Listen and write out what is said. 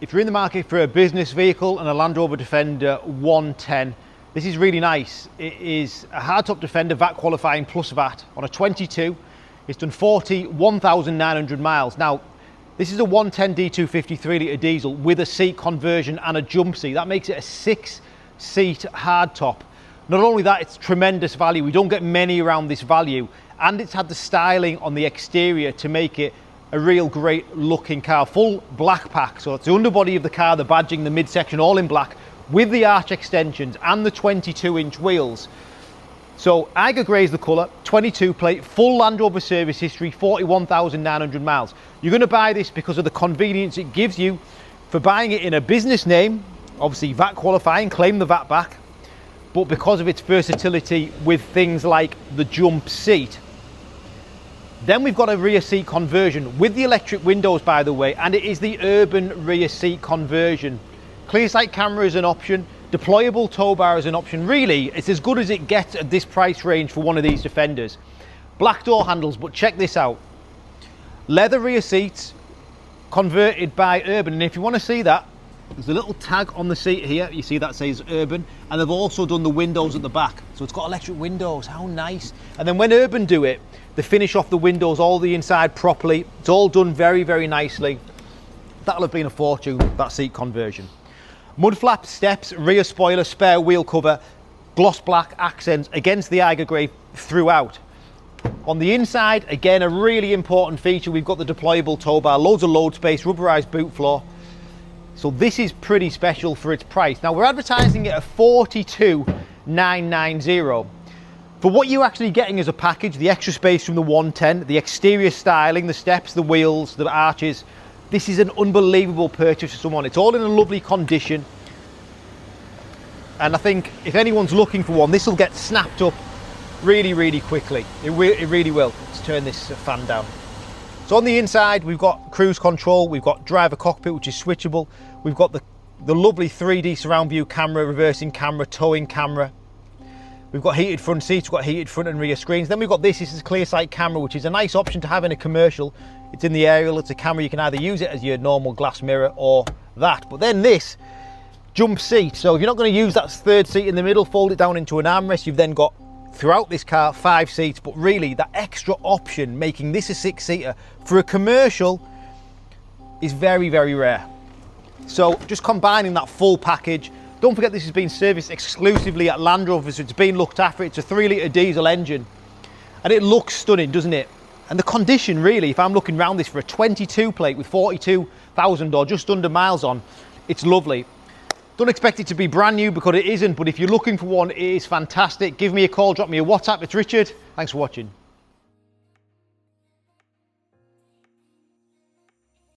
if you're in the market for a business vehicle and a Land Rover Defender 110, this is really nice. It is a hardtop Defender, VAT qualifying plus VAT on a 22. It's done 41,900 miles. Now, this is a 110 D250 3-litre diesel with a seat conversion and a jump seat. That makes it a 6-seat hardtop. Not only that, it's tremendous value. We don't get many around this value. And it's had the styling on the exterior to make it a real great looking car. Full black pack, so it's the underbody of the car, the badging, the midsection, all in black, with the arch extensions and the 22-inch wheels. So Eiger grey is the colour, 22 plate, full Land Rover service history, 41,900 miles. You're going to buy this because of the convenience it gives you for buying it in a business name, obviously VAT qualifying, claim the VAT back, but because of its versatility with things like the jump seat. Then we've got a rear seat conversion with the electric windows, by the way, and it is the urban rear seat conversion. ClearSight Camera is an option. Deployable Towbar is an option. Really, it's as good as it gets at this price range for one of these Defenders. Black door handles, but check this out. Leather rear seats, converted by Urban. And if you want to see that, there's a little tag on the seat here. You see that says Urban. And they've also done the windows at the back. So it's got electric windows. How nice. And then when Urban do it, they finish off the windows, all the inside properly. It's all done very, very nicely. That'll have been a fortune, that seat conversion. Mudflaps, steps, rear spoiler, spare wheel cover, gloss black accents against the Eiger grey throughout. On the inside, again, a really important feature, we've got the deployable tow bar, loads of load space, rubberized boot floor. So this is pretty special for its price. Now we're advertising it at 42,990. For what you're actually getting as a package, the extra space from the 110, the exterior styling, the steps, the wheels, the arches, this is an unbelievable purchase for someone. It's all in a lovely condition. And I think if anyone's looking for one, this will get snapped up really, really quickly. It really will. Let's turn this fan down. So on the inside, we've got cruise control, we've got driver cockpit, which is switchable. We've got the lovely 3D surround view camera, reversing camera, towing camera. We've got heated front seats, we've got heated front and rear screens. Then we've got this is ClearSight Camera, which is a nice option to have in a commercial. It's in the aerial, it's a camera, you can either use it as your normal glass mirror or that. But then this jump seat, so if you're not going to use that third seat in the middle, fold it down into an armrest, you've then got throughout this car 5 seats, but really that extra option making this a 6-seater for a commercial is very, very rare. So just combining that full package. Don't forget this has been serviced exclusively at Land Rover, so it's been looked after. It's a 3-litre diesel engine and it looks stunning, doesn't it? And the condition, really, if I'm looking around this for a 22 plate with 42,000 or just under miles on, it's lovely. Don't expect it to be brand new because it isn't, but if you're looking for one, it is fantastic. Give me a call, drop me a WhatsApp. It's Richard. Thanks for watching.